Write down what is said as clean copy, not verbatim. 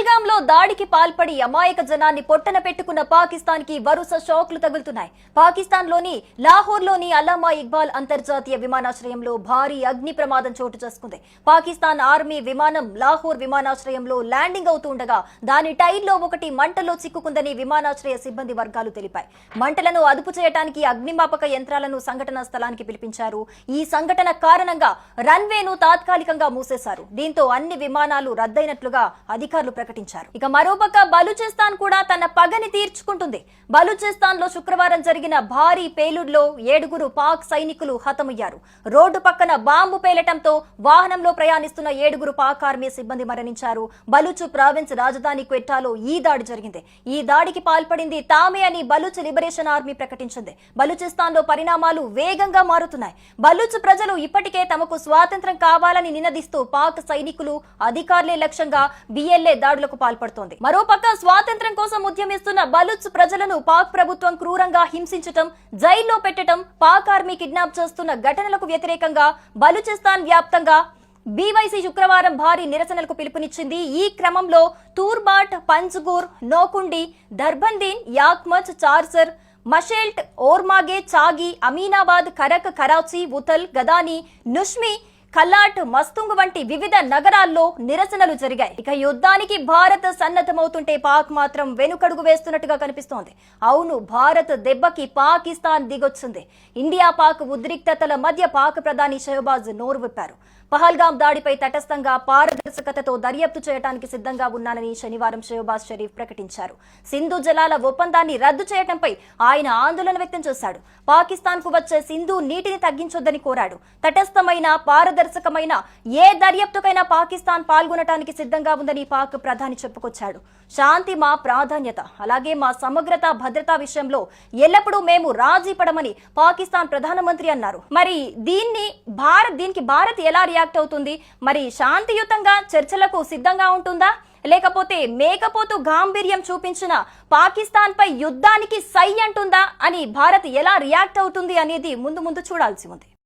పహల్గామ్ లో దాడికి పాల్పడి అమాయక జనాన్ని పొట్టన పెట్టుకున్న పాకిస్తాన్ కి వరుస షాక్లు తగులుతున్నాయి. పాకిస్తాన్ లోని లాహోర్ లోని అల్లామా ఇక్బాల్ అంతర్జాతీయ విమానాశ్రయంలో భారీ అగ్ని ప్రమాదం చోటు చేసుకుంది. పాకిస్తాన్ ఆర్మీ విమానం లాహోర్ విమానాశ్రయంలో ల్యాండింగ్ అవుతుండగా దాని టైర్లో ఒకటి మంటల్లో చిక్కుకుందని విమానాశ్రయ సిబ్బంది వర్గాలు తెలిపాయి. మంటలను అదుపు చేయడానికి అగ్నిమాపక యంత్రాలను సంఘటనా స్థలానికి పిలిపించారు. ఈ సంఘటన కారణంగా రన్వేను తాత్కాలికంగా మూసేశారు. దీంతో అన్ని విమానాలు రద్దయినట్లుగా అధికారులు ప్రకటించారు. ఇక మరోపక్క బలూచిస్తాన్ కూడా తన పగని తీర్చుకుంటుంది. బలూచిస్తాన్ లో శుక్రవారం జరిగిన భారీ పేలుడులో 7 పాక్ సైనికులు హతమయ్యారు. రోడ్డు పక్కన బాంబు పేలటంతో వాహనంలో ప్రయాణిస్తున్న 7 పాక్ ఆర్మీ సిబ్బంది మరణించారు. బలూచ్ ప్రావిన్స్ రాజధాని క్వెట్టాలో ఈ దాడి జరిగింది. ఈ దాడికి పాల్పడింది తామే అని బలూచ్ లిబరేషన్ ఆర్మీ ప్రకటించింది. బలూచిస్తాన్ లో పరిణామాలు వేగంగా మారుతున్నాయి. బలూచ్ ప్రజలు ఇప్పటికే తమకు స్వాతంత్ర్యం కావాలని నినదిస్తూ పాక్ సైనికులు అధికారులే లక్ష్యంగా బిఎల్ఏ దాడులకు పాల్పడుతోంది. మరోపక్క స్వాతంత్ర్యం కోసం ఉద్యమిస్తున్న బలూచ్ ప్రజలను పాక్ ప్రభుత్వం క్రూరంగా హింసించటం, జైల్లో పెట్టడం, పాక్ ఆర్మీ కిడ్నాప్ చేస్తున్న ఘటనలకు వ్యతిరేకంగా బలూచిస్తాన్ వ్యాప్తంగా బీవైసీ శుక్రవారం భారీ నిరసనలకు పిలుపునిచ్చింది. ఈ క్రమంలో తూర్బాట్, పంజ్గూర్, నోకుండి, దర్బందీన్, యాక్మచ్, చార్సర్, మషేల్ట్, ఓర్మాగే, చాగి, అమీనాబాద్, కరక్, కరాచీ, ఉతల్, గదాని, నుష్మి, కల్లాట్, మస్తుంగ్ వంటి వివిధ నగరాల్లో నిరసనలు జరిగాయి. ఇక యుద్ధానికి భారత్ సన్నద్ధమవుతుంటే పాక్ మాత్రం వెనుకడుగు వేస్తున్నట్టుగా కనిపిస్తోంది. అవును, భారత్ దెబ్బకి పాకిస్తాన్ దిగొచ్చింది. ఇండియా పాక్ ఉద్రిక్తతల మధ్య పాక్ ప్రధాని షహబాజ్ నోరు విప్పారు. పహల్గామ్ దాడిపై తటస్థంగా పారదర్శకతతో దర్యాప్తు చేయడానికి సిద్ధంగా ఉన్నానని శనివారం షహబాజ్ షరీఫ్ ప్రకటించారు. సింధు జలాల ఒప్పందాన్ని రద్దు చేయడంపై ఆయన ఆందోళన వ్యక్తం చేశాడు. పాకిస్తాన్ కు వచ్చే సింధు నీటిని తగ్గించొద్దని కోరాడు. తటస్థమైన పారదర్శకమైన ఏ దర్యాప్తుకైనా పాకిస్తాన్ పాల్గొనడానికి సిద్ధంగా ఉందని పాక్ ప్రధాని చెప్పుకొచ్చాడు. శాంతి మా ప్రాధాన్యత, అలాగే మా సమగ్రత, భద్రతా విషయంలో ఎల్లప్పుడూ మేము రాజీ పడమని పాకిస్తాన్ ప్రధానమంత్రి అన్నారు. మరి దీనికి భారత్ ఎలా రియాక్ట్ అవుతుంది? మరి శాంతియుతంగా చర్చలకు సిద్ధంగా ఉంటుందా, లేకపోతే మేకపోతు గాంభీర్యం చూపించిన పాకిస్తాన్ పై యుద్ధానికి సై అంటుందా అని భారత్ ఎలా రియాక్ట్ అవుతుంది అనేది ముందు చూడాల్సి ఉంది.